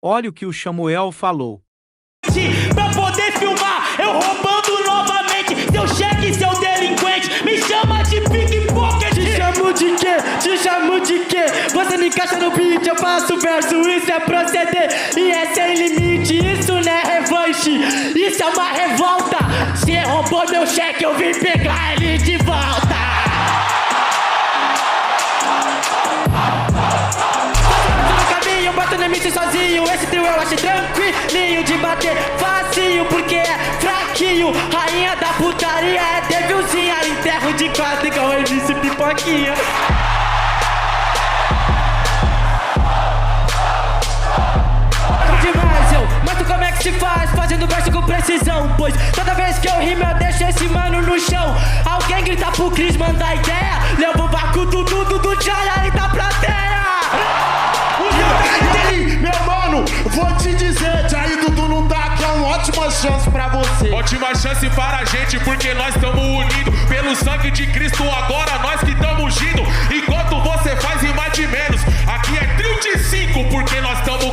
Olha o que o Samuel falou. Pra poder filmar, eu roubando novamente. Seu cheque, seu delinquente, me chama de pickpocket. Te chamo de quê? Te chamo de quê? Você me encaixa no beat, eu faço verso, isso é proceder. E é sem limite, isso não é revanche, isso é uma revolta. Se roubou meu cheque, eu vim pegar ele de volta. Eu bato no limite sozinho, esse trio eu acho tranquilinho de bater facinho, porque é fraquinho. Rainha da putaria é devilzinha, enterro de quatro igual MC Pipoquinha. Demais eu, mas tu como é que se faz? Fazendo verso com precisão, pois toda vez que eu rimo eu deixo esse mano no chão. Alguém grita pro Cris, manda ideia, leva o vácuo do Jaya e da plateia. Meu mano, vou te dizer, Jair Dudu não dá, aqui é uma ótima chance pra você. Ótima chance para a gente, porque nós estamos unidos pelo sangue de Cristo, agora nós que estamos ungindo. Enquanto você faz em mais de menos, aqui é trio de 5, porque nós estamos